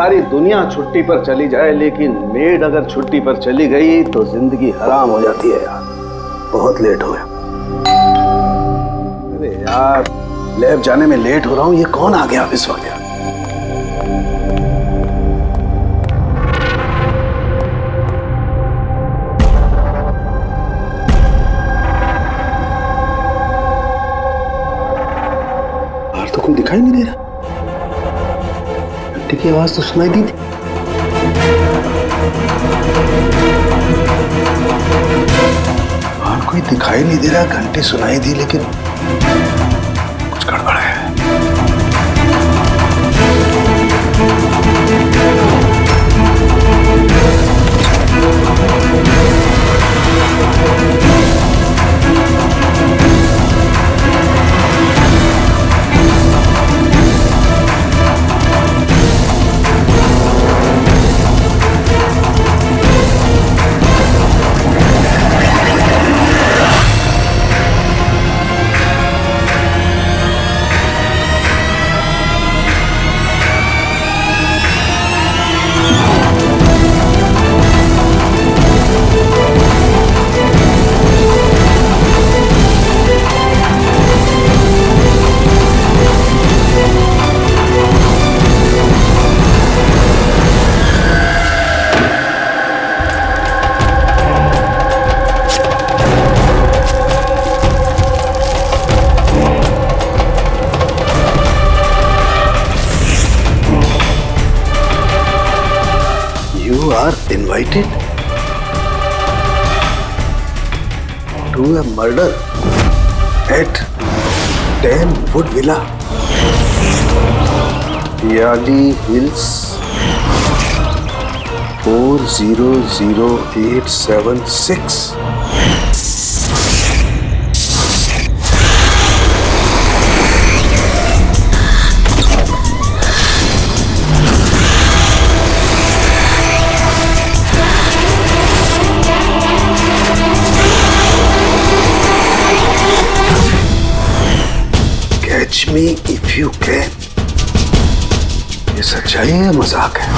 सारी दुनिया छुट्टी पर चली जाए, लेकिन मेड अगर छुट्टी पर चली गई तो जिंदगी हराम हो जाती है यार। बहुत लेट हो गया। अरे यार, लैब जाने में लेट हो रहा हूँ। ये कौन आ गया इस वक्त यार? बाहर तो कोई दिखाई नहीं दे रहा। घंटी की आवाज तो सुनाई दी थी। बाहर कोई दिखाई नहीं दे रहा, घंटी सुनाई दी, लेकिन कुछ गड़बड़ है। You are invited to a murder at 10 Wood Villa, Yali Hills, 400876. Catch me if you can. ये सच्चाई है या मजाक है?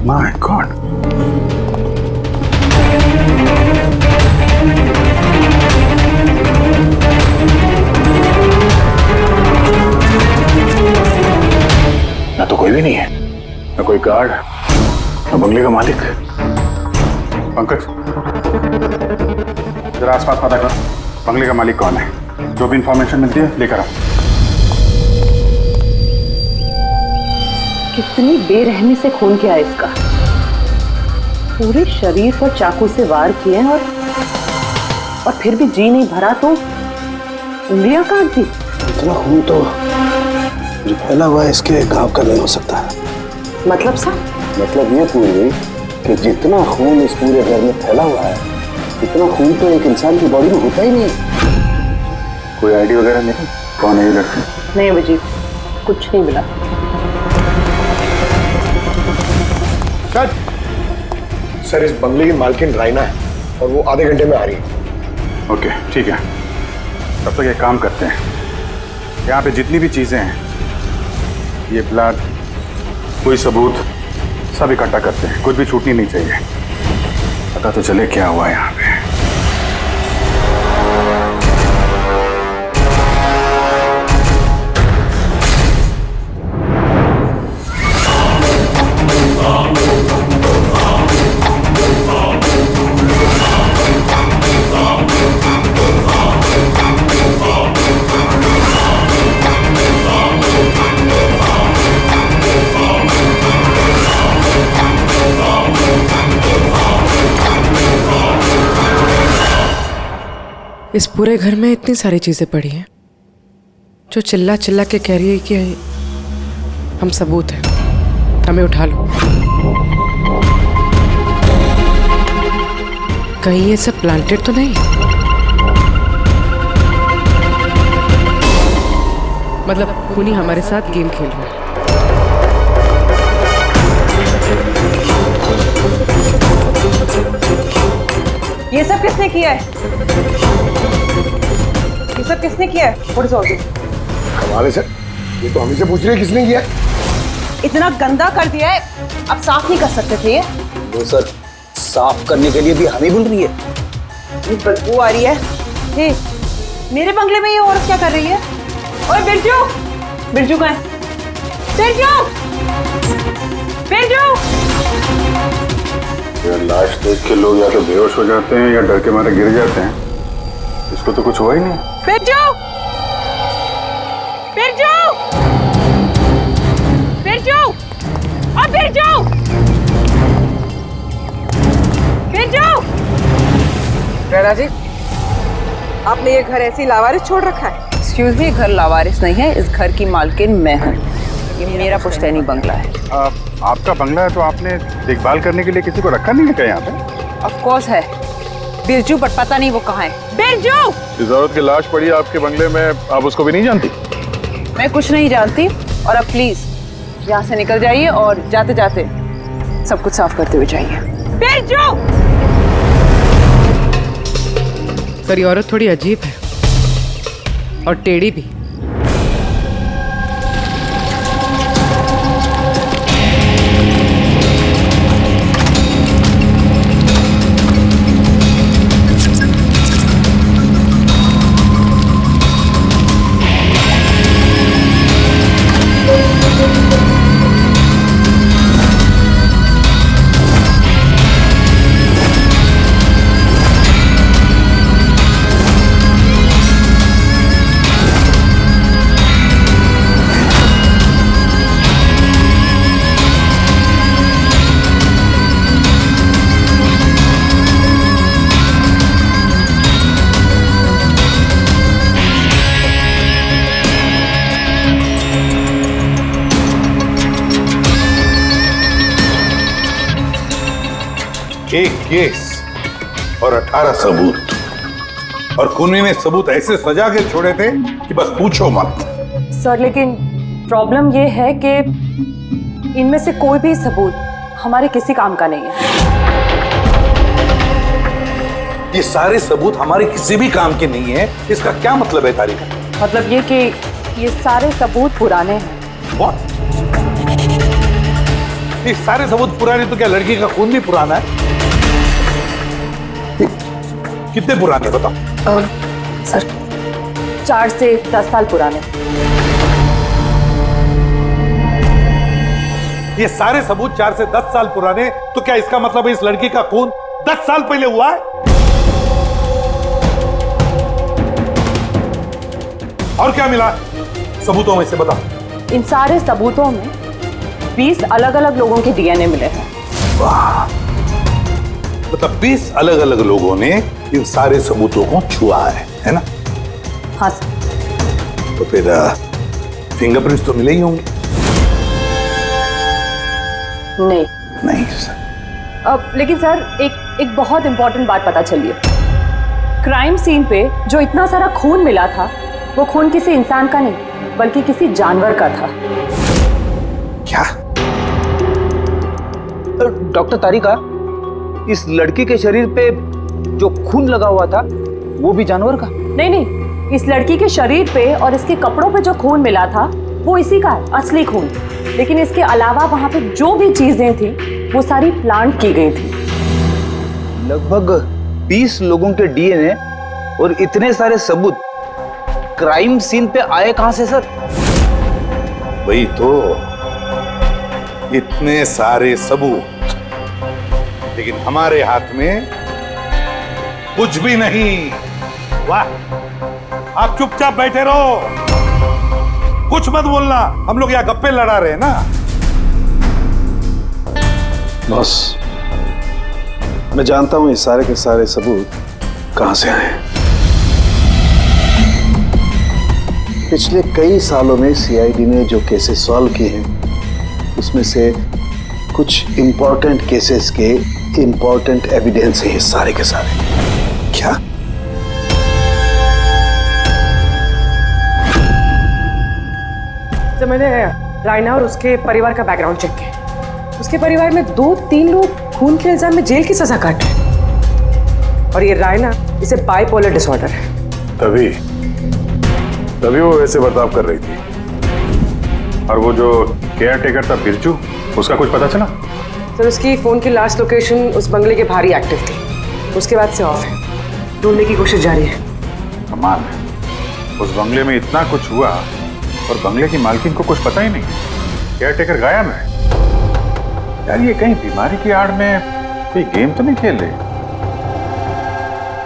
My God. ना तो कोई भी नहीं है, ना कोई गार्ड, ना बंगले का मालिक। पंकज, जरा आसपास पता कर, बंगले का मालिक कौन है? जो भी इंफॉर्मेशन मिलती है लेकर आओ। कितनी बेरहमी से खून किया है इसका। पूरे शरीर पर चाकू से वार किए और फिर भी जी नहीं भरा तो उंगलियां काट दी। इतना खून तो जो फैला हुआ है इसके गांव का नहीं हो सकता है। मतलब सा? मतलब ये पूरी कि जितना खून इस पूरे घर में फैला हुआ है, इतना खून तो एक इंसान की बॉडी में होता ही नहीं। कोई आईडी वगैरह नहीं? कौन है ये लड़की? नहीं अभिजीत, कुछ नहीं मिला। सर, इस बंगले की मालकिन राइना है और वो आधे घंटे में आ रही है। ओके, ठीक है। तब तक एक काम करते हैं, यहाँ पे जितनी भी चीज़ें हैं, ये ब्लड, कोई सबूत, सब इकट्ठा करते हैं। कुछ भी छूटनी नहीं चाहिए। पता तो चले क्या हुआ यहाँ पे। इस पूरे घर में इतनी सारी चीजें पड़ी हैं जो चिल्ला चिल्ला के कह रही है कि हम सबूत हैं, हमें उठा लो। कहीं ये सब प्लांटेड तो नहीं? मतलब खूनी हमारे साथ गेम खेल रहा है। ये सब किसने किया है? ये सब किसने किया है? What is all this? कमाल है सर, ये तो हम ही से पूछ रहे हैं किसने किया है। इतना गंदा कर दिया है, अब साफ नहीं कर सकते थे ये? वो सर साफ करने के लिए भी हमें बोल रही है। बदबू आ रही है। हे, मेरे बंगले में ये औरत क्या कर रही है? ओए बिरजू, बिरजू कहाँ है? बिरजू, बिरजू। यार लाश देख के लोग या तो बेहोश हो जाते हैं या डर के मारे गिर जाते हैं। इसको तो कुछ हुआ ही नहीं। बिरजू, बिरजू, बिरजू, और बिरजू, बिरजू। राणा जी, आपने ये घर ऐसे ही लावारिस छोड़ रखा है? एक्सक्यूज मी, घर लावारिस नहीं है, इस घर की मालकिन मैं हूँ। ये मेरा पुश्तैनी बंगला है। आपका बंगला है तो आपने देखभाल करने के लिए किसी को रखा नहीं है क्या यहाँ पे? ऑफ कोर्स है बिरजू, बट पता नहीं वो कहाँ है। बिरजू! इस औरत की लाश पड़ी है आपके बंगले में, आप उसको भी नहीं जानती? मैं कुछ नहीं जानती, और अब प्लीज यहाँ से निकल जाइए और जाते जाते सब कुछ साफ करते हुए जाइए। बिरजू! सर ये औरत थोड़ी अजीब है और टेढ़ी भी। एक केस और 18 सबूत, और खूनी ने सबूत ऐसे सजा के छोड़े थे कि बस पूछो मत। सर लेकिन प्रॉब्लम ये है कि इनमें से कोई भी सबूत हमारे किसी काम का नहीं है। ये सारे सबूत हमारे किसी भी काम के नहीं है, इसका क्या मतलब है तारिका? मतलब ये कि ये सारे सबूत पुराने हैं। What? ये सारे सबूत पुराने तो क्या लड़की का खून भी पुराना है? कितने पुराने बताओ? सर 4 से 10 साल पुराने। ये सारे सबूत 4 से 10 साल पुराने, तो क्या इसका मतलब है इस लड़की का खून 10 साल पहले हुआ है? और क्या मिला सबूतों में से बताओ? इन सारे सबूतों में 20 अलग अलग लोगों के डीएनए मिले हैं। वाह, मतलब 20 अलग अलग लोगों ने इन सारे सबूतों को छुआ है ना? हाँ सर। तो फिर फिंगरप्रिंट्स तो मिले ही होंगे? नहीं। नहीं सर। लेकिन सर एक बहुत इंपॉर्टेंट बात पता चली है। क्राइम सीन पे जो इतना सारा खून मिला था, वो खून किसी इंसान का नहीं बल्कि किसी जानवर का था। क्या? डॉक्टर तारिका, इस लड़की के शरीर पे जो खून लगा हुआ था वो भी जानवर का? नहीं, इस लड़की के शरीर पे और इसके कपड़ों पे जो खून मिला था वो इसी का है, असली खून। लेकिन इसके अलावा वहां पे जो भी चीजें थी वो सारी प्लांट की गई थी। लगभग 20 लोगों के डीएनए और इतने सारे सबूत क्राइम सीन पे आए कहां से सर? वही तो, इतने सारे सबूत, लेकिन हमारे हाथ में कुछ भी नहीं। वाह, आप चुपचाप बैठे रहो, कुछ मत बोलना, हम लोग यहाँ गप्पे लड़ा रहे हैं ना। बॉस, मैं जानता हूं ये सारे के सारे सबूत कहां से आए। पिछले कई सालों में सीआईडी ने जो केसेस सॉल्व किए हैं उसमें से कुछ इंपॉर्टेंट केसेस के इंपॉर्टेंट एविडेंस है ये सारे के सारे। क्या? जब मैंने रायना और उसके परिवार का बैकग्राउंड चेक किया, उसके परिवार में 2-3 लोग खून के इल्जाम में जेल की सजा काटे और ये रायना इसे बाइपोलर डिसऑर्डर है। तभी वो वैसे बर्ताव कर रही थी। और वो जो केयर टेकर था बिरजू, उसका कुछ पता चला? सर उसकी फोन की लास्ट लोकेशन उस बंगले के बाहर ही एक्टिव थी, उसके बाद से ऑफ है। ढूंढने की कोशिश जारी है। कमाल है, उस बंगले में इतना कुछ हुआ और बंगले की मालकिन को कुछ पता ही नहीं। केयर टेकर गायब है। यार ये कहीं बीमारी की आड़ में कोई गेम तो नहीं खेल रहे?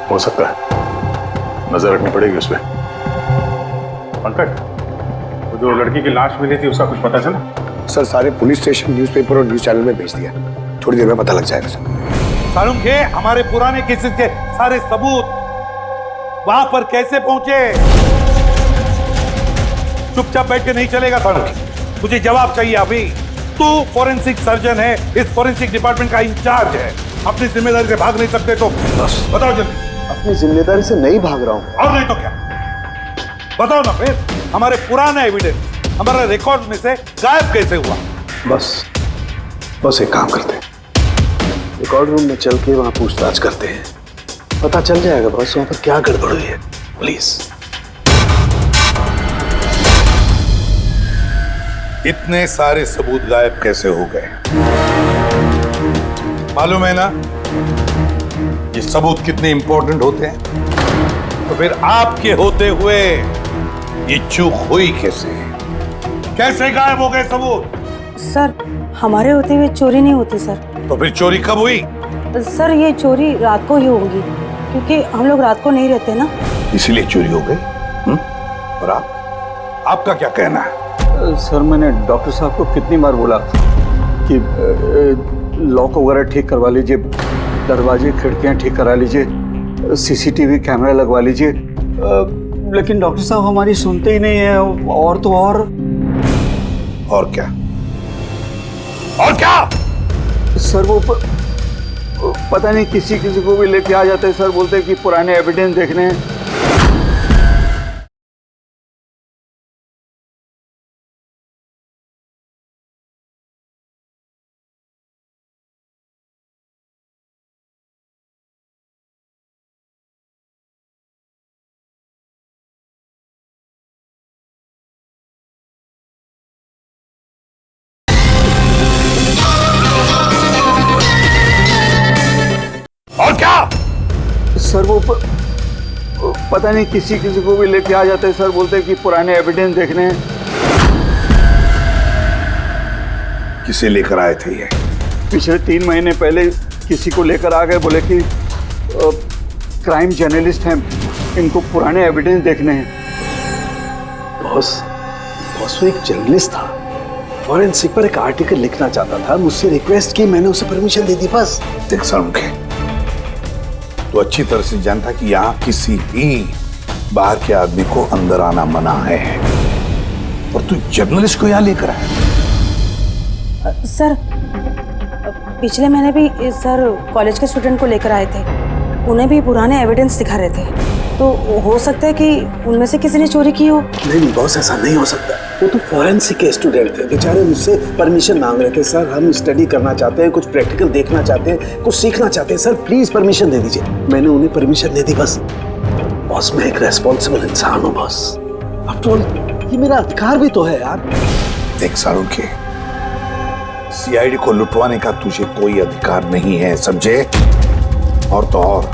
हो सकता है, नजर रखनी पड़ेगी उस पर। पंकज, वो जो लड़की की लाश मिली थी उसका कुछ पता चला? सर सारे पुलिस स्टेशन, न्यूज़पेपर और न्यूज़ चैनल में भेज दिया, थोड़ी देर में पता लग जाएगा सर। सारुण के हमारे पुराने केसेस के सारे सबूत वहां पर कैसे पहुंचे? चुपचाप बैठ के नहीं चलेगा सारुण, मुझे जवाब चाहिए अभी। तू फॉरेंसिक सर्जन है, इस फॉरेंसिक डिपार्टमेंट का इंचार्ज है, अपनी जिम्मेदारी से भाग नहीं सकते तो बस बताओ जल्दी। अपनी जिम्मेदारी से नहीं भाग रहा हूं। और नहीं तो क्या? बताओ ना फिर, हमारे पुराना एविडेंस हमारे रिकॉर्ड में से गायब कैसे हुआ? बस एक काम करते हैं, रिकॉर्ड रूम में चल के वहां पूछताछ करते हैं, पता चल जाएगा बस वहां पर क्या गड़बड़ हुई है। प्लीज। इतने सारे सबूत गायब कैसे हो गए? मालूम है ना ये सबूत कितने इंपॉर्टेंट होते हैं? तो फिर आपके होते हुए ये चूक हुई कैसे? कैसे गायब हो गए सबूत? सर हमारे होते हुए चोरी नहीं होती सर। तो फिर चोरी कब हुई? सर ये चोरी रात को ही होगी, क्योंकि हम लोग रात को नहीं रहते ना, इसीलिए चोरी हो गई। और आपका क्या कहना है? सर मैंने डॉक्टर साहब को कितनी बार बोला कि लॉक वगैरह ठीक करवा लीजिए, दरवाजे खिड़कियां ठीक करा लीजिए, सीसीटीवी कैमरा लगवा लीजिए, लेकिन डॉक्टर साहब हमारी सुनते ही नहीं है। और तो और क्या? और क्या? सर वो पता नहीं किसी को भी लेके आ जाते हैं सर, बोलते हैं कि पुराने एविडेंस देखने हैं। और क्या? सर वो पता नहीं किसी को भी लेके आ जाते हैं सर, बोलते हैं कि पुराने एविडेंस देखने हैं। किसे लेकर आए थे ये? पिछले 3 महीने पहले किसी को लेकर आ गए, बोले कि क्राइम जर्नलिस्ट हैं, इनको पुराने एविडेंस देखने हैं। बॉस वो एक जर्नलिस्ट था, फॉरेंसिक पर एक आर्टिकल लिखना चाहता था, मुझसे रिक्वेस्ट की, मैंने उसे परमिशन दे दी बस। देख सारुण के, तो अच्छी तरह से जानता कि यहाँ किसी भी बाहर के आदमी को अंदर आना मना है, और तू जर्नलिस्ट को यहाँ लेकर आया। सर पिछले महीने भी सर कॉलेज के स्टूडेंट को लेकर आए थे, उन्हें भी पुराने एविडेंस दिखा रहे थे, तो हो सकता है कि उनमें से किसी ने चोरी की हो। नहीं बॉस, ऐसा नहीं हो सकता। वो तो फॉरेंसिक के स्टूडेंट थे, बेचारे मुझसे परमिशन मांग रहे थे, सर हम स्टडी करना चाहते हैं, कुछ प्रैक्टिकल देखना चाहते हैं, कुछ सीखना चाहते हैं, सर प्लीज परमिशन दे दीजिए। मैंने उन्हें परमिशन दे दी बस। बॉस मैं एक रेस्पॉन्सिबल इंसान हूँ बॉस, आफ्टर ऑल ये मेरा अधिकार भी तो है यार। देख सारुण के, सीआईडी को लुटवाने का तुझे कोई अधिकार नहीं है, समझे? और तो और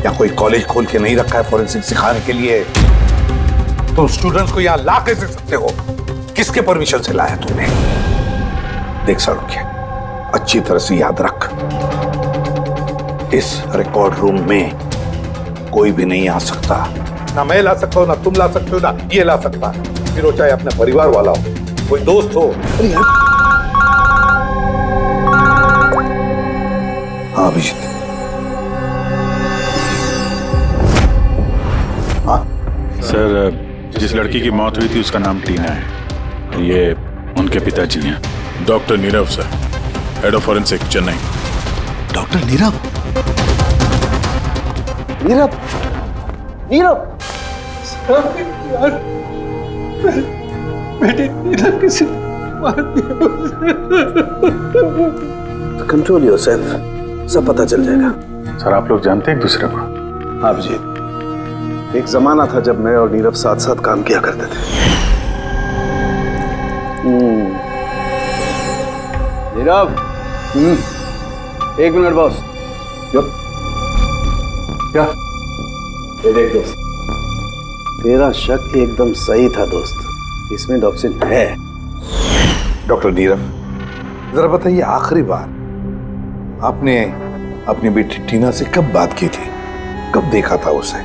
या कोई कॉलेज खोल के नहीं रखा है फॉरेंसिक सिखाने के लिए, तुम स्टूडेंट्स को यहाँ ला कैसे सकते हो? किसके परमिशन से लाया तुमने? देख सारुण, अच्छी तरह से याद रख, इस रिकॉर्ड रूम में कोई भी नहीं आ सकता, ना मैं ला सकता हूँ, ना तुम ला सकते हो, ना ये ला सकता, फिर वो चाहे अपने परिवार वाला हो, कोई दोस्त हो। अरे यार, हाँ अभिजीत, सर जिस लड़की की मौत हुई थी उसका नाम टीना है। ये उनके पिताजी हैं, doctor Nirav sir, head of forensic, Chennai. Doctor Nirav? Nirav? Nirav? बेटे नीरव किसी मार दिया। कंट्रोल योरसेल्फ, सब पता चल जाएगा। सर आप लोग जानते हैं एक दूसरे को? हाँ जी, एक जमाना था जब मैं और नीरव साथ साथ काम किया करते थे। नीरव, एक मिनट बॉस। क्या? ये देख दोस्त, तेरा शक एकदम सही था दोस्त, इसमें टॉक्सिन है। डॉक्टर नीरव, जरा बताइए आखिरी बार आपने अपनी बेटी टीना से कब बात की थी, कब देखा था उसे?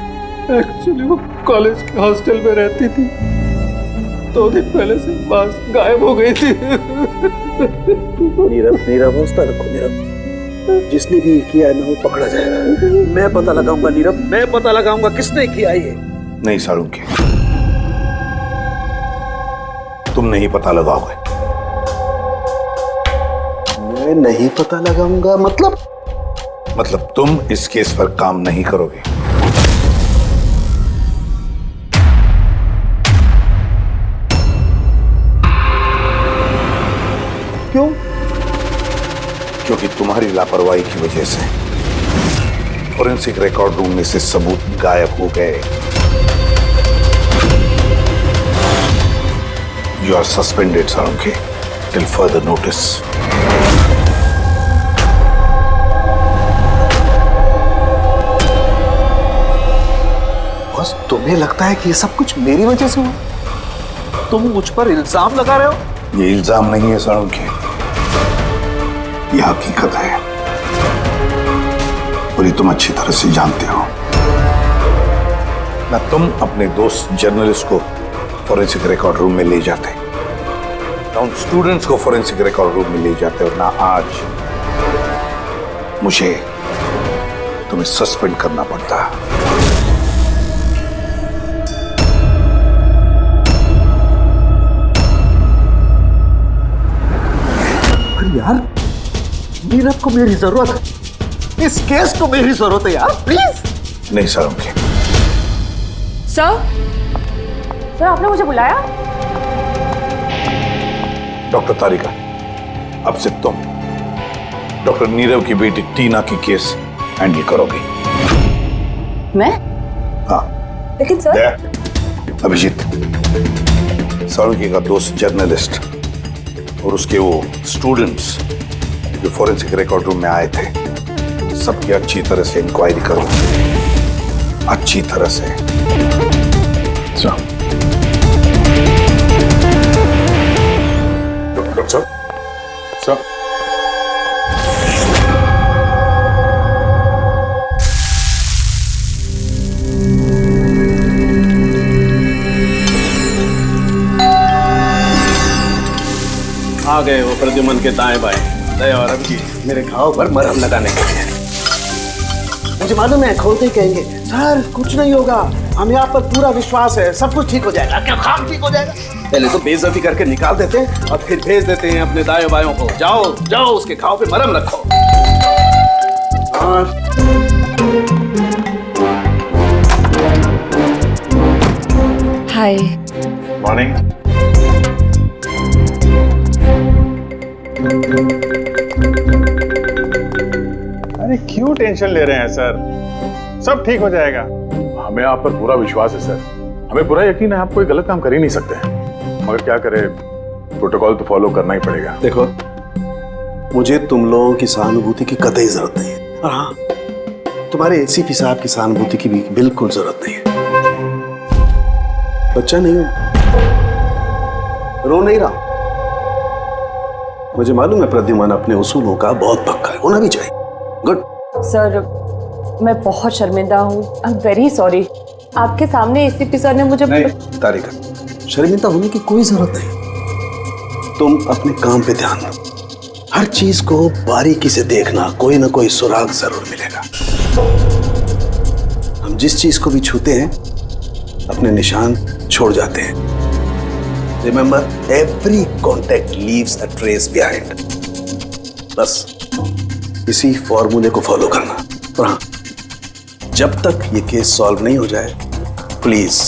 एक्चुअली वो कॉलेज के हॉस्टल में रहती थी, 2 दिन पहले से बस गायब हो गई थी। नीरव, नीरव हौसला रखो नीरव, जिसने भी किया है ना वो पकड़ा जाएगा। मैं पता लगाऊंगा नीरव, मैं पता लगाऊंगा किसने किया ये। नहीं साळुंखे, तुम नहीं पता लगाओगे। मैं नहीं पता लगाऊंगा मतलब तुम इस केस पर काम नहीं करोगे। क्यों? क्योंकि तुम्हारी लापरवाही की वजह से फोरेंसिक रिकॉर्ड रूम में से सबूत गायब हो गए। You are suspended Salunkhe till further notice. बस तुम्हें लगता है कि ये सब कुछ मेरी वजह से हुआ? तुम मुझ पर इल्जाम लगा रहे हो? ये इल्जाम नहीं है साळुंखे, ये हकीकत है और ये तुम अच्छी तरह से जानते हो ना। तुम अपने दोस्त जर्नलिस्ट को फोरेंसिक रिकॉर्ड रूम में ले जाते, ना उन स्टूडेंट्स को फोरेंसिक रिकॉर्ड रूम में ले जाते, और ना आज मुझे तुम्हें सस्पेंड करना पड़ता। यार, नीरव को मेरी जरूरत है, इस केस को मेरी जरूरत है यार, प्लीज। नहीं साळुंखे। सर आपने मुझे बुलाया? डॉक्टर तारिका, अब से तुम डॉक्टर नीरव की बेटी टीना की केस हैंडल करोगे। मैं? हाँ। लेकिन सर। अभिजीत, साळुंखे का दोस्त जर्नलिस्ट और उसके वो स्टूडेंट्स जो फोरेंसिक रिकॉर्ड रूम में आए थे, सबकी अच्छी तरह से इंक्वायरी करो, अच्छी तरह से। डॉक्टर साहब, साहब आ गए वो प्रद्युमन के दाएं बाएं, दया और अभिजीत मेरे घाव पर मरहम लगाने के लिए। मुझे मालूम है खोलते ही कहेंगे सर कुछ नहीं होगा, हम यहाँ पर पूरा विश्वास है, सब कुछ ठीक हो जाएगा। क्या काम ठीक हो जाएगा? पहले तो बेइज्जती करके निकाल देते हैं और फिर भेज देते हैं अपने दाएं बायों को, जाओ जाओ उसके घाव पे मरहम रखो। हाय। मॉर्निंग। अरे क्यों टेंशन ले रहे हैं सर, सब ठीक हो जाएगा। हमें आप पर पूरा विश्वास है सर, हमें पूरा यकीन है आप कोई गलत काम कर ही नहीं सकते, मगर क्या करें, प्रोटोकॉल तो फॉलो करना ही पड़ेगा। देखो, मुझे तुम लोगों की सहानुभूति की कतई जरूरत नहीं है, और हाँ, तुम्हारे एसीपी साहब की सहानुभूति की भी बिल्कुल जरूरत नहीं है। बच्चा नहीं हूं, रो नहीं रहा। मुझे मालूम है प्रद्युमन अपने उसूलों का बहुत पक्का है, होना भी चाहिए। गुड। सर मैं बहुत शर्मिंदा हूँ, आई एम वेरी सॉरी। आपके सामने एसीपी सर ने मुझे नहीं तारिका, शर्मिंदा होने की कोई जरूरत नहीं। तुम अपने काम पे ध्यान दो, हर चीज को बारीकी से देखना, कोई ना कोई सुराग जरूर मिलेगा। हम जिस चीज को भी छूते हैं अपने निशान छोड़ छोड़ जाते हैं। Remember, every contact leaves a trace behind. बस इसी फॉर्मूले को फॉलो करना। और हाँ, जब तक ये केस सॉल्व नहीं हो जाए प्लीज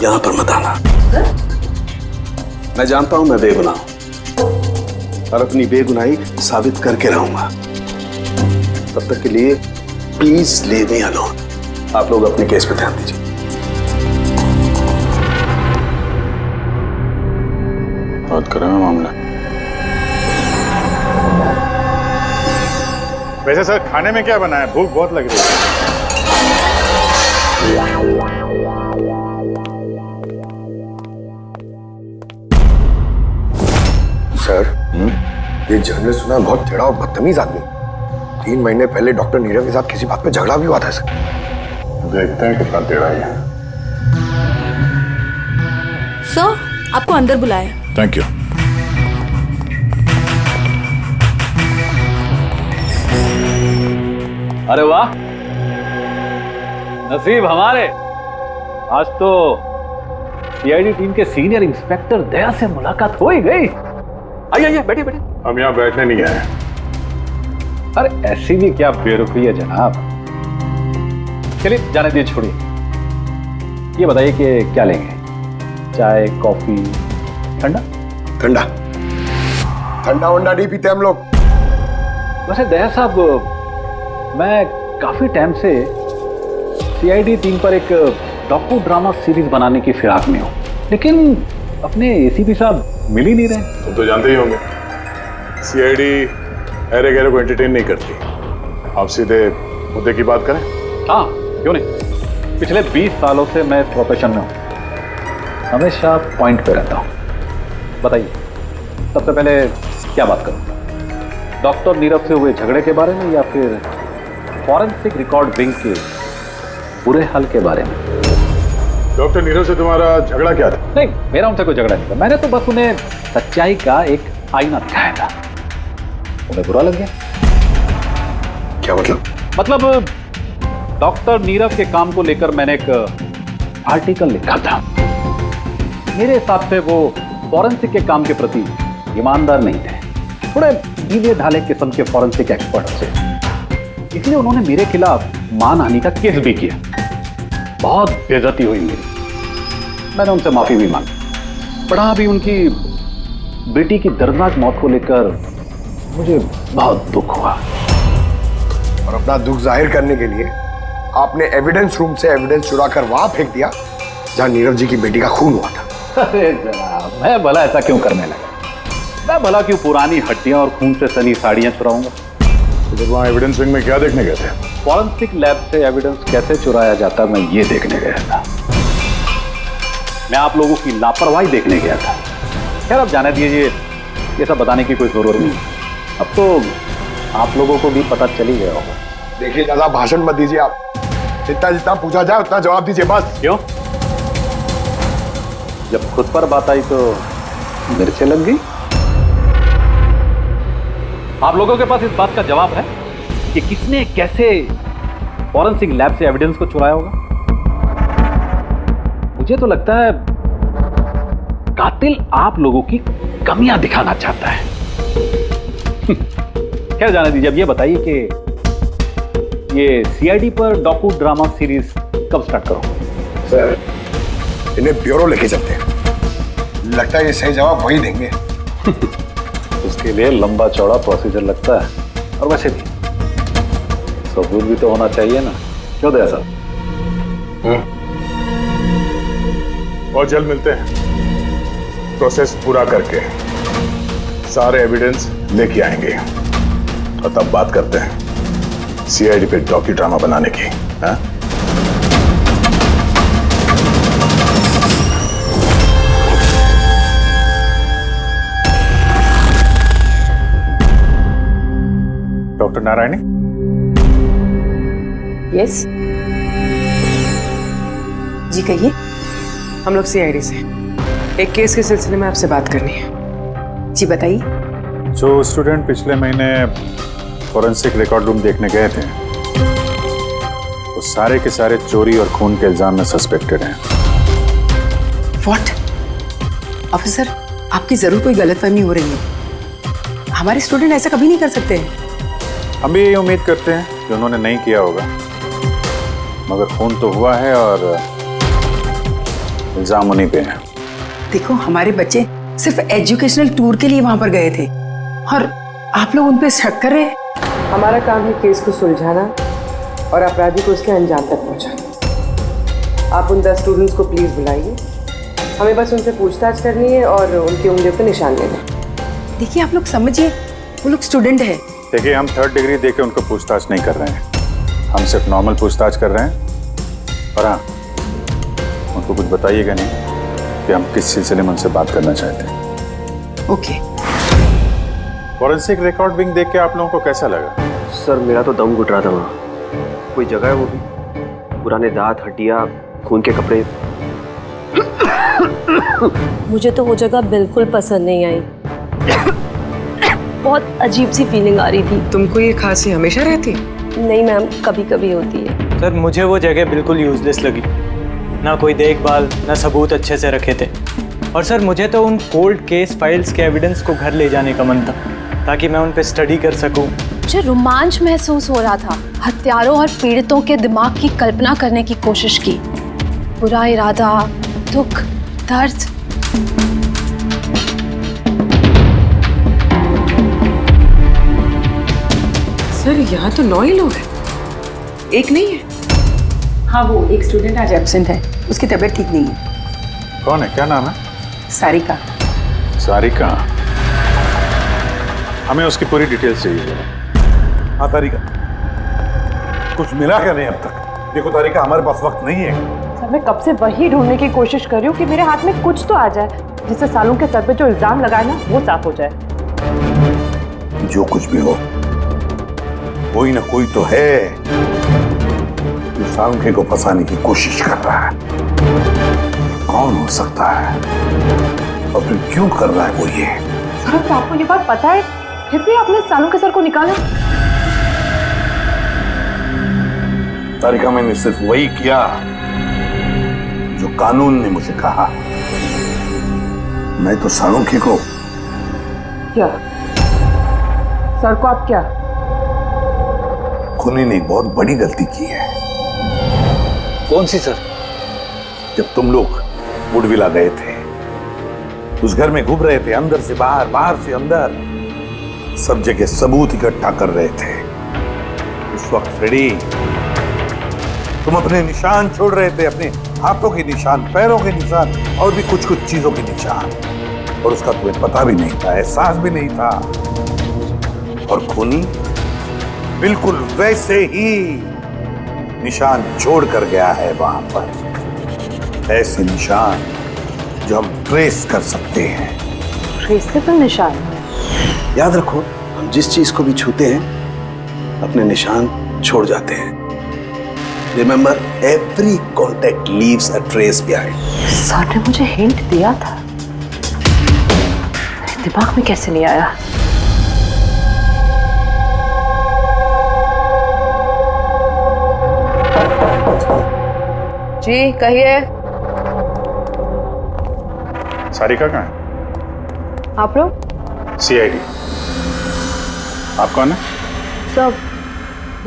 यहां पर मत आना। मैं जानता हूं मैं बेगुनाह हूं और अपनी बेगुनाही साबित करके रहूंगा। तब तक के लिए प्लीज लीव मी अलोन। आप लोग अपने केस पे ध्यान दीजिए। बहुत गर्म है मामला। वैसे सर खाने में क्या बना है? भूख बहुत लग रही है। सर, ये जर्नल सुना, बहुत टेढ़ा और बदतमीज आदमी। 3 महीने पहले डॉक्टर नीरव के साथ किसी बात पे झगड़ा भी हुआ था सर। देखते हैं कितना टेढ़ा है। सर, आपको अंदर बुलाया। Thank you. अरे वाह, नसीब हमारे, आज तो सीआईडी टीम के सीनियर इंस्पेक्टर दया से मुलाकात हो ही गई। आइए बैठिए बैठिए। हम यहाँ बैठने नहीं आए। अरे ऐसी भी क्या बेरुखी है जनाब। चलिए जाने दीजिए, छोड़िए। ये बताइए कि क्या लेंगे? चाय, कॉफी, ठंडा? ठंडा ठंडा वंडा नहीं पीते हम लोग। वैसे दया साहब, मैं काफी टाइम से सीआईडी टीम पर एक डॉक्यू ड्रामा सीरीज बनाने की फिराक में हूँ, लेकिन अपने एसीपी साहब मिल ही नहीं रहे। तुम तो जानते ही होंगे, सीआईडी अरे गहरे को एंटरटेन नहीं करती। आप सीधे मुद्दे की बात करें। हाँ, क्यों नहीं। पिछले 20 सालों से मैं इस प्रोफेशन में हूँ, हमेशा पॉइंट पे रहता हूँ। बताइए, सबसे पहले क्या बात करूँ? डॉक्टर नीरव से हुए झगड़े के बारे में या फिर फॉरेंसिक रिकॉर्ड विंग के बुरे हाल के बारे में? डॉक्टर नीरव से तुम्हारा झगड़ा क्या था? नहीं, मेरा उनसे कोई झगड़ा नहीं था। मैंने तो बस उन्हें सच्चाई का एक आईना दिखाया था। उन्हें बुरा लग गया। क्या मतलब? मतलब डॉक्टर नीरव के काम को लेकर मैंने एक आर्टिकल लिखा था। मेरे हिसाब से वो फॉरेंसिक के काम के प्रति ईमानदार नहीं थे, थोड़े ढीले ढाले किस्म के फॉरेंसिक एक्सपर्ट थे। इसलिए उन्होंने मेरे खिलाफ मानहानि का केस भी किया। बहुत बेइज्जती हुई मेरी। मैंने उनसे माफी भी मांगी। पढ़ा भी उनकी बेटी की दर्दनाक मौत को लेकर मुझे बहुत दुख हुआ। और अपना दुख जाहिर करने के लिए आपने एविडेंस रूम से एविडेंस चुरा कर वहां फेंक दिया जहां नीरव जी की बेटी का खून हुआ था। अरे जनाब, मैं भला ऐसा क्यों करने लगा? मैं भला क्यों पुरानी हड्डियां और खून से सनी साड़ियां चुराऊंगा? तो जब वहाँ एविडेंस विंग में क्या देखने गए थे? फॉरेंसिक लैब से एविडेंस कैसे चुराया जाता, मैं ये देखने गया था। मैं आप लोगों की लापरवाही देखने गया था। खैर, अब जाने दीजिए, ये सब बताने की कोई जरूरत नहीं। अब तो आप लोगों को भी पता चल ही गया होगा। देखिए, ज्यादा भाषण मत दीजिए आप। जितना जितना पूछा जाए उतना जवाब दीजिए बस। क्यों? जब खुद पर बात आई तो मिर्चें लग गई। आप लोगों के पास इस बात का जवाब है कि किसने कैसे फॉरेंसिक लैब से एविडेंस को चुराया होगा? मुझे तो लगता है कातिल आप लोगों की कमियां दिखाना चाहता है। क्या जाने दीजिए। अब ये बताइए कि ये सीआईडी पर डॉक्यू ड्रामा सीरीज कब स्टार्ट करो? सर, इन्हें ब्यूरो लेके चलते हैं। लगता है ये सही जवाब वही देंगे। उसके लिए लंबा चौड़ा प्रोसीजर लगता है, और वैसे भी सबूत भी तो होना चाहिए ना, क्यों दया साहब? बहुत जल्द मिलते हैं। प्रोसेस पूरा करके सारे एविडेंस लेके आएंगे और तब बात करते हैं सीआईडी पे डॉक्यू ड्रामा बनाने की। हाँ? डॉक्टर नारायणी? यस जी कहिए। हम लोग सीआईडी से एक केस के सिलसिले में आपसे बात करनी है। जी बताइए। जो स्टूडेंट पिछले महीने फॉरेंसिक रिकॉर्ड रूम देखने गए थे, वो सारे के सारे चोरी और खून के इल्जाम में सस्पेक्टेड हैं। व्हाट? ऑफिसर, आपकी जरूर कोई गलतफहमी हो रही है। हमारे स्टूडेंट ऐसा कभी नहीं कर सकते हैं। हम भी यही उम्मीद करते हैं कि उन्होंने नहीं किया होगा, मगर खून तो हुआ है और इल्जाम उन्हीं पे है। देखो, हमारे बच्चे सिर्फ एजुकेशनल टूर के लिए वहां पर गए थे और आप लोग उन पे शक कर रहे हैं। हमारा काम है केस को सुलझाना और अपराधी को उसके अंजाम तक पहुंचाना। आप उन 10 स्टूडेंट्स को प्लीज बुलाइए, हमें बस उनसे पूछताछ करनी है और उनकी उंगलियों पे निशान लेना। देखिए, आप लोग समझिए, वो लोग स्टूडेंट है। देखिए, हम 3rd डिग्री देके उनको पूछताछ नहीं कर रहे हैं, हम सिर्फ नॉर्मल पूछताछ कर रहे हैं। और हाँ, उनको कुछ बताइएगा नहीं कि हम किस सिलसिले में उनसे बात करना चाहते हैं। ओके। फॉरेंसिक रिकॉर्डिंग देख के आप लोगों को कैसा लगा? सर, मेरा तो दम घुट रहा था वहाँ। कोई जगह है वो भी, पुराने दांत, हड्डियाँ, खून के कपड़े। मुझे तो वो जगह बिल्कुल पसंद नहीं आई। बहुत अजीब सी फीलिंग आ रही थी। तुमको ये खांसी हमेशा रहती? नहीं मैम, कभी कभी होती है। सर, मुझे वो जगह बिल्कुल यूजलेस लगी, ना कोई देखभाल, ना सबूत अच्छे से रखे थे। और सर, मुझे तो उन कोल्ड केस फाइल्स के एविडेंस को घर ले जाने का मन था ताकि मैं उन पे स्टडी कर सकूं। मुझे रोमांच महसूस हो रहा था। हत्यारों और पीड़ितों के दिमाग की कल्पना करने की कोशिश की। बुरा इरादा, दुख, दर्द। सर, यहाँ तो 9 ही लोग हैं, एक नहीं है। हाँ, वो एक स्टूडेंट आज एब्सेंट है, उसकी तबीयत ठीक नहीं है। कौन है, क्या नाम है? सारिका। सारिका, हमें उसकी पूरी डिटेल्स चाहिए। हाँ तारिका, कुछ मिला क्या नहीं अब तक? देखो तारिका, हमारे पास वक्त नहीं है। सर, मैं कब से वही ढूंढने की कोशिश कर रही हूँ कि मेरे हाथ में कुछ तो आ जाए जिससे सालों के सर पे जो इल्जाम लगाए ना वो साफ हो जाए। जो कुछ भी हो, कोई ना कोई तो है जो सालुंखे को फंसाने की कोशिश कर रहा है। कौन हो सकता है और फिर क्यों कर रहा है वो ये? सर, तो आपको ये बात पता है, फिर भी आपने सालों के सर को निकाला। तारिका, मैंने सिर्फ वही किया जो कानून ने मुझे कहा। मैं तो सालुंखे को क्या? सर को आप क्या? खूनी ने एक बहुत बड़ी गलती की है। कौन सी सर? जब तुम लोग वुडविला गए थे, उस घर में घूम रहे थे, अंदर से बाहर, बाहर से अंदर, सब जगह सबूत इकट्ठा कर रहे थे। उस वक्त फ्रेडी, तुम अपने निशान छोड़ रहे थे, अपने हाथों के निशान, पैरों के निशान और भी कुछ कुछ चीजों के निशान, और उसका तुम्हें पता भी नहीं था, एहसास भी नहीं था। और खूनी बिल्कुल वैसे ही निशान छोड़ कर गया है वहां पर। ऐसे निशान जो हम ट्रेस कर सकते हैं। ट्रेसेबल निशान? याद रखो, हम जिस चीज को भी छूते हैं अपने निशान छोड़ जाते हैं। Remember, every contact leaves a trace behind. Sir ने मुझे हिंट दिया था, मेरे दिमाग में कैसे नहीं आया? जी कहिए। सारिका कहाँ है? आप लोग? CID। आप कौन है? सब,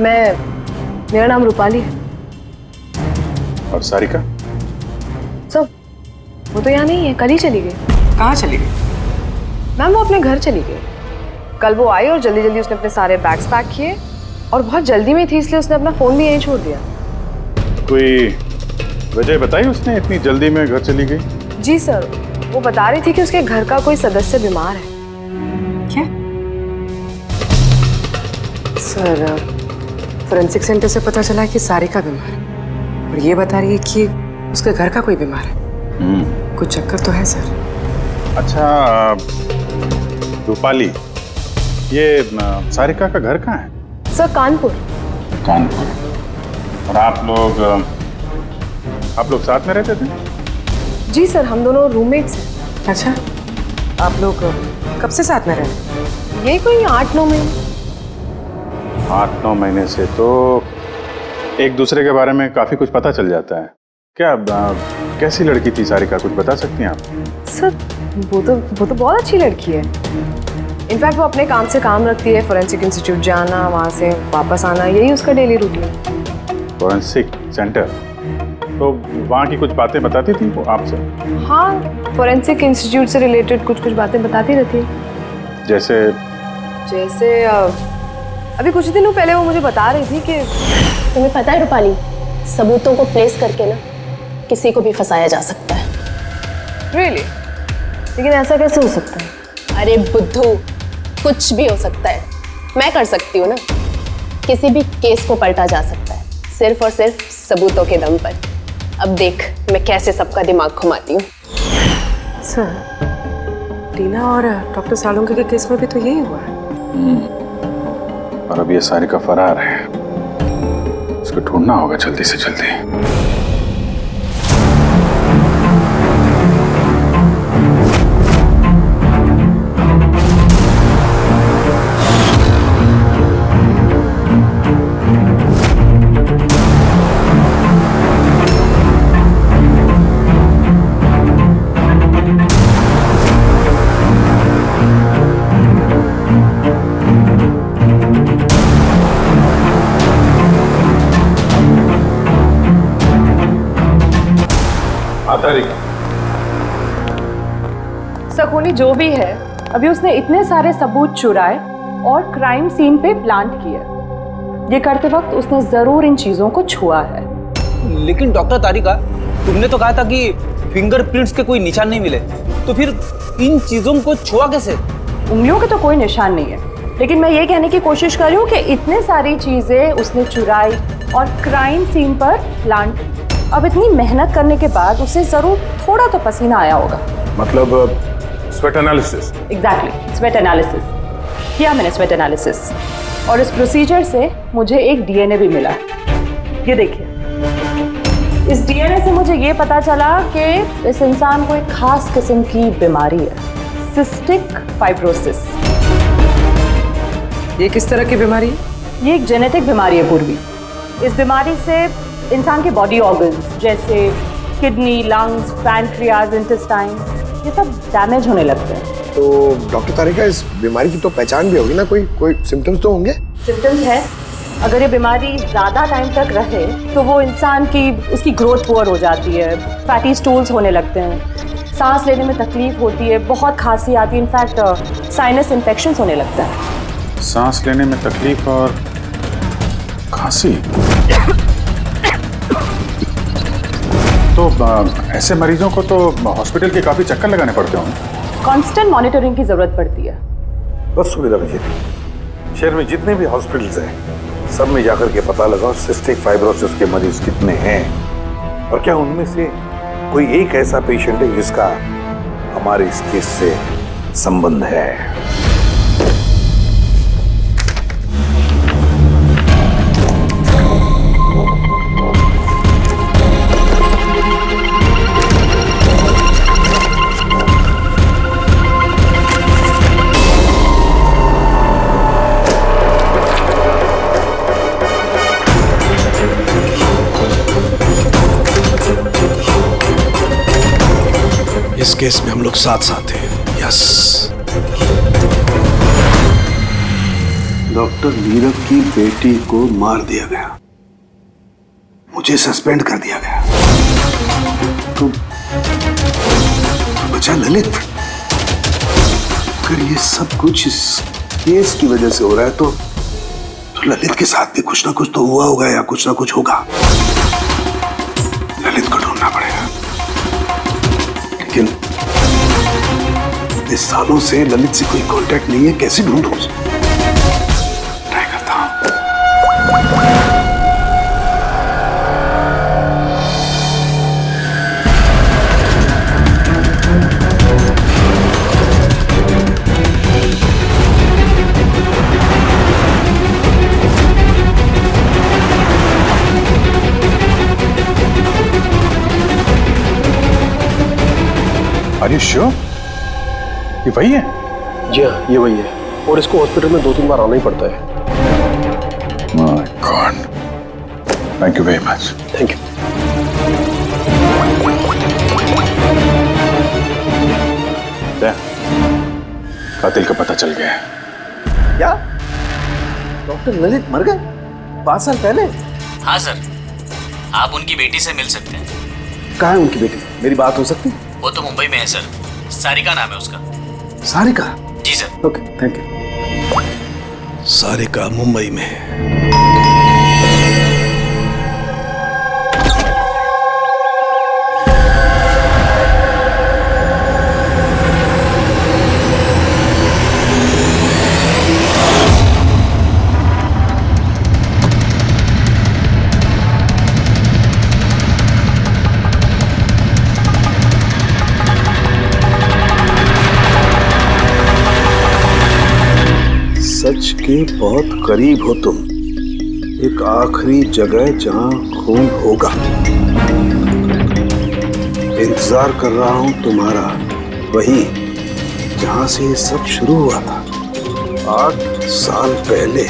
मेरा नाम रूपाली है। और सारिका? सब, वो तो यहाँ नहीं है, कल ही चली गई। कहाँ चली गई? मैम, वो अपने घर चली गई। कल वो आई और जल्दी जल्दी उसने अपने सारे बैग्स पैक किए और बहुत जल्दी में थी, इसलिए उसने अपना फोन भी यहीं छोड़ दिया। कोई वजह बताई उसने इतनी जल्दी में घर चली गई? जी सर, वो बता रही थी कि उसके घर का कोई सदस्य बीमार है। क्या? सर, फोरेंसिक सेंटर से पता चला है कि सारिका बीमार है और ये बता रही है कि उसके घर का कोई बीमार है। कुछ चक्कर तो है सर। अच्छा रूपाली, ये सारिका का घर कहाँ है? सर, कानपुर। कानपुर। और आप लोग साथ में रहते थे? जी सर, हम दोनों रूममेट्स हैं। अच्छा, आप लोग कब से साथ में रहे? यही कोई 8-9 महीने। 8-9 महीने से तो एक दूसरे के बारे में काफी कुछ पता चल जाता है क्या कैसी लड़की थी सारिका, कुछ बता सकती हैं आप? सर वो तो बहुत अच्छी लड़की है। इनफैक्ट वो अपने काम से काम रखती है, फोरेंसिक इंस्टीट्यूट जाना, वहाँ से वापस आना, यही उसका डेली रूटीन। फोरेंसिक सेंटर, तो वहाँ की कुछ बातें बताती थी वो आपसे? हाँ, फोरेंसिक इंस्टीट्यूट से रिलेटेड कुछ बातें बताती रहती है। जैसे अभी कुछ दिनों पहले वो मुझे बता रही थी कि तुम्हें पता है रूपाली, सबूतों को प्लेस करके ना किसी को भी फंसाया जा सकता है। रियली? लेकिन ऐसा कैसे हो सकता है? अरे बुद्धू, कुछ भी हो सकता है। मैं कर सकती हूँ ना, किसी भी केस को पलटा जा सकता है सिर्फ और सिर्फ सबूतों के दम पर। अब देख मैं कैसे सबका दिमाग घुमाती हूँ। सर, टीना और डॉक्टर सालुंके के केस में भी तो यही हुआ है। और अब ये सारिका फरार है, उसको ढूंढना होगा जल्दी से जल्दी। सकोनी जो भी है, अभी उसने इतने सारे सबूत चुराए और क्राइम सीन पे प्लांट किए। ये करते वक्त उसने जरूर इन चीजों को छुआ है। लेकिन डॉक्टर तारिका, तुमने तो कहा था कि फिंगरप्रिंट्स के कोई निशान नहीं मिले, तो फिर इन चीजों को छुआ कैसे? उंगलियों के तो कोई निशान नहीं है, लेकिन मैं ये कहने की कोशिश कर रही हूँ कि इतने सारी चीजें उसने चुराई और क्राइम सीन पर प्लांट। अब इतनी मेहनत करने के बाद उसे जरूर थोड़ा तो पसीना आया होगा। मतलब sweat analysis? Exactly, sweat analysis किया मैंने, स्वेट एनालिसिस। और इस प्रोसीजर से मुझे एक डीएनए भी मिला। ये देखिए, इस डीएनए से मुझे ये पता चला कि इस इंसान को एक खास किस्म की बीमारी है, सिस्टिक फाइब्रोसिस। ये किस तरह की बीमारी है? ये एक जेनेटिक बीमारी है पूर्वी। इस बीमारी से इंसान के बॉडी ऑर्गन्स जैसे किडनी, लंग्स, पैंक्रियाज, इंटेस्टाइन, ये सब डैमेज होने लगते हैं। तो डॉक्टर तारिका, इस बीमारी की तो पहचान भी होगी ना, कोई सिम्टम्स तो होंगे? सिम्टम्स है। अगर ये बीमारी ज़्यादा टाइम तक रहे तो वो इंसान की उसकी ग्रोथ पुअर हो जाती है, फैटी स्टूल्स होने लगते हैं, सांस लेने में तकलीफ होती है, बहुत खांसी आती है, इनफैक्ट साइनस इन्फेक्शंस होने लगता है। सांस लेने में तकलीफ और खांसी? तो ऐसे मरीजों को तो हॉस्पिटल के काफी चक्कर लगाने पड़ते होंगे। कांस्टेंट मॉनिटरिंग की जरूरत पड़ती है। बस सुविधा भेजिए। शहर में जितने भी हॉस्पिटल्स हैं, सब में जाकर के पता लगाओ सिस्टिक फाइब्रोसिस के मरीज कितने हैं और क्या उनमें से कोई एक ऐसा पेशेंट है जिसका हमारे इस केस से संबंध है। इस केस में हम लोग साथ साथ हैं। यस। डॉक्टर नीरव की बेटी को मार दिया गया, मुझे सस्पेंड कर दिया गया, तो बचा ललित। अगर ये सब कुछ इस केस की वजह से हो रहा है तो ललित के साथ भी कुछ ना कुछ तो हुआ होगा या कुछ ना कुछ होगा। ललित को ढूंढना पड़ेगा, लेकिन इतने सालों से ललित से कोई कांटेक्ट नहीं है, कैसे ढूंढूं उसे? ट्राई करता हूं। Are you sure? ये वही है? जी हाँ, ये वही है, और इसको हॉस्पिटल में 2-3 बार आना ही पड़ता है। My God. Thank you very much. Thank you. कातिल का पता चल गया है। क्या डॉक्टर ललित मर गए 5 साल पहले? हाँ सर, आप उनकी बेटी से मिल सकते हैं। कहाँ है उनकी बेटी? मेरी बात हो सकती है? वो तो मुंबई में है सर, सारिका नाम है उसका। सारिका? जी sir. Okay, thank you. Sarika Mumbai में। सच के बहुत करीब हो तुम। एक आखिरी जगह जहां खून होगा। इंतजार कर रहा हूं तुम्हारा, वही जहां से ये सब शुरू हुआ था 8 साल पहले।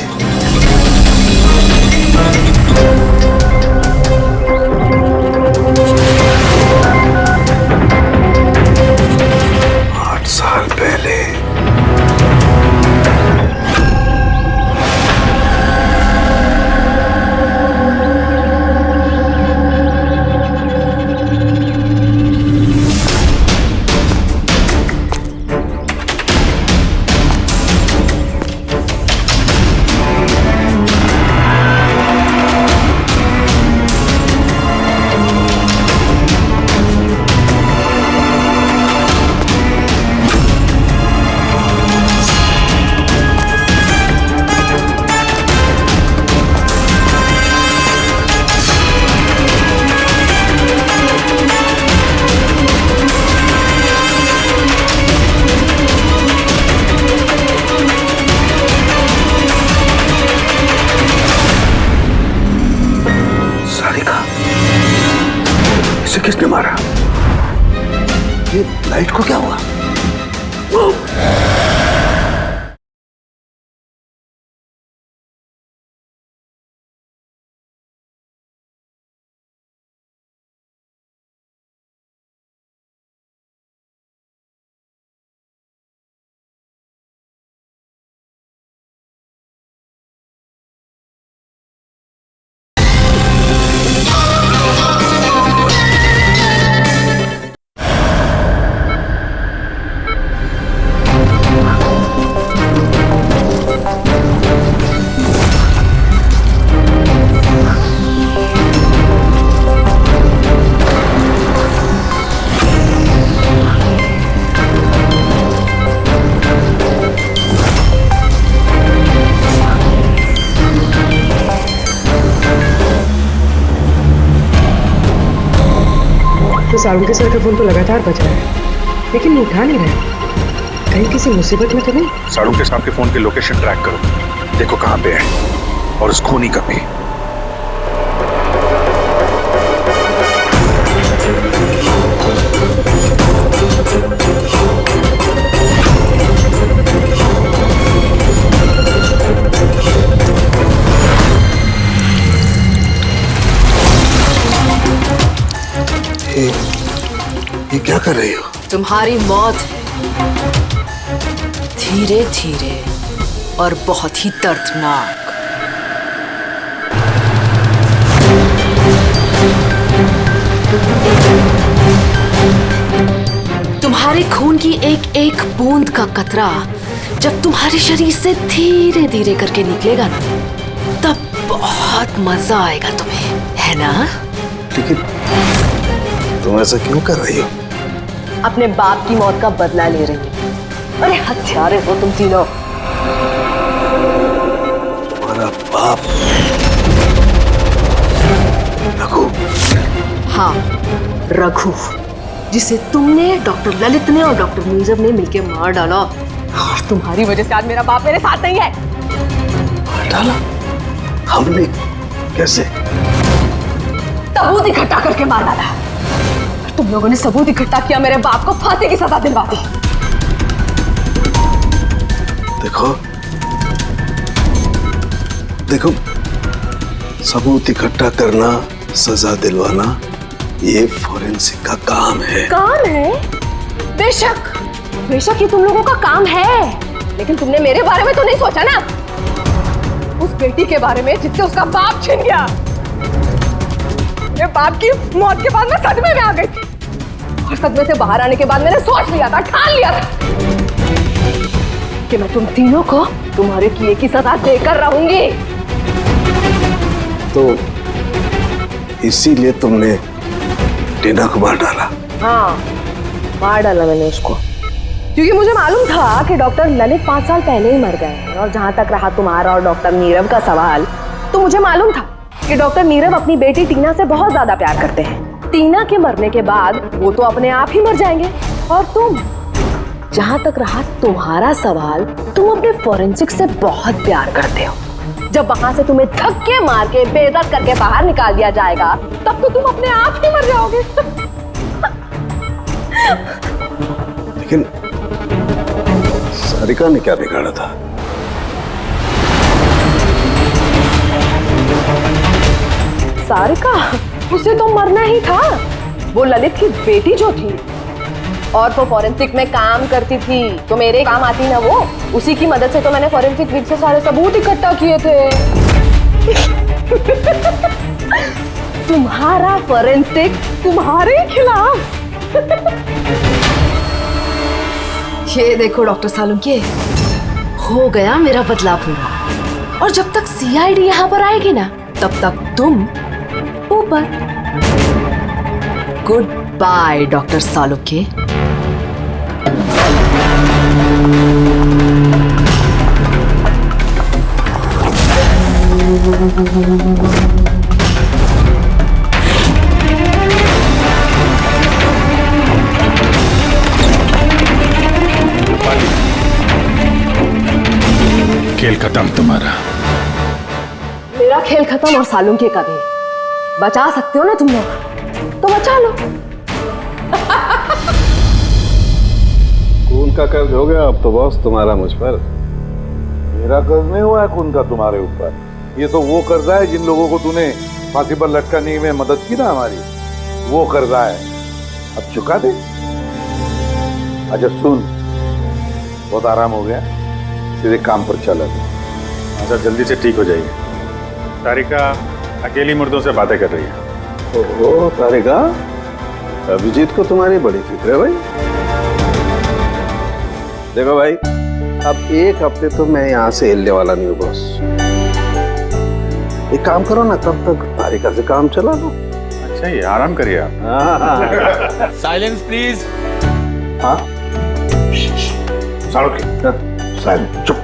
इसे किसने मारा? ये लाइट को क्या हुआ? सारुण सर का फोन तो लगातार बज रहा है, लेकिन वो उठा नहीं रहे। कहीं किसी मुसीबत में तो नहीं? सारुण के साहब के फोन की लोकेशन ट्रैक करो, देखो कहाँ पे है और उस खूनी का भी। ये क्या कर रही हो? तुम्हारी मौत है, धीरे धीरे और बहुत ही दर्दनाक। तुम्हारे खून की एक एक बूंद का कतरा जब तुम्हारे शरीर से धीरे धीरे करके निकलेगा ना, तब बहुत मजा आएगा तुम्हें, है ना? लेकिन तुम ऐसा क्यों कर रही हो? अपने बाप की मौत का बदला ले रही हो। अरे हत्यारे हो तुम तीनों। तुम्हारा बाप रघु? हाँ, रघु, जिसे तुमने, डॉक्टर ललित ने और डॉक्टर नीरव ने मिलकर मार डाला। और तुम्हारी वजह से आज मेरा बाप मेरे साथ नहीं है। मार डाला? हमने? कैसे? सबूत इकट्ठा करके मार डाला। तुम लोगों ने सबूत इकट्ठा किया, मेरे बाप को फांसी की सजा दिलवा दी। देखो देखो, सबूत इकट्ठा करना, सजा दिलवाना, ये फोरेंसिक का काम है। काम है? बेशक बेशक ये तुम लोगों का काम है, लेकिन तुमने मेरे बारे में तो नहीं सोचा ना, उस बेटी के बारे में जिससे उसका बाप छिन गया। मेरे बाप की मौत के बाद मैं सदमे में आ गई थी, और सदमे से बाहर आने के बाद मैंने सोच लिया था, ठान लिया था कि मैं तुम तीनों को तुम्हारे किए की सजा देकर रहूंगी। तो इसीलिए तुमने टीना को मार डाला? हाँ, मार डाला मैंने उसको, क्योंकि मुझे मालूम था कि डॉक्टर ललित 5 साल पहले ही मर गए हैं। और जहां तक रहा तुम्हारा और डॉक्टर नीरव का सवाल, तो मुझे मालूम था कि डॉक्टर नीरव अपनी बेटी टीना से बहुत ज्यादा प्यार करते हैं। टीना के मरने के बाद वो तो अपने आप ही मर जाएंगे। और तुम, जहां तक रहा तुम्हारा सवाल, तुम अपने फोरेंसिक से बहुत प्यार करते हो। जब वहां से तुम्हें धक्के मार के बेइज्जत करके बाहर निकाल दिया जाएगा, तब तो तुम अपने आप ही मर जाओगे। लेकिन सारिका ने क्या बिगाड़ा था? सारिका, उसे तो मरना ही था। वो ललित की बेटी जो थी, और वो फॉरेंसिक में काम करती थी, तो मेरे काम आती ना वो। उसी की मदद से तो मैंने फॉरेंसिक विंग से सारे सबूत इकट्ठा किए थे। तुम्हारा फॉरेंसिक तुम्हारे खिलाफ। ये देखो डॉक्टर सालुंके, हो गया मेरा बदला पूरा। और जब तक सीआईडी यहाँ पर आएगी ना, तब तक तुम ऊपर। Good by doctor Salunke. खेल खत्म तुम्हारा। मेरा खेल खत्म और सालुंके का भी। बचा सकते हो ना तुम लोग, तो बचा लो। खून का कर्ज हो गया अब तो बॉस तुम्हारा मुझ पर। मेरा कर्ज नहीं हुआ है खून का तुम्हारे ऊपर। ये तो वो कर्जा है जिन लोगों को तूने फांसी पर लटकाने में मदद की ना हमारी, वो कर्जा है। अब चुका दे। अच्छा सुन, बहुत आराम हो गया, सीधे काम पर चला। अच्छा जल्दी से ठीक हो जाइए। तारिका अकेली मुर्दों से बातें कर रही है। ओहो तारिका, अभिजीत को तुम्हारी बड़ी फिक्र है भाई। देखो भाई, अब एक हफ्ते तो मैं यहाँ से हिलने वाला नहीं हूँ बॉस। एक काम करो ना, तब तक तारिका से काम चला लो। अच्छा ये आराम करिए आप। Silence please. हाँ साइलेंस, चुप।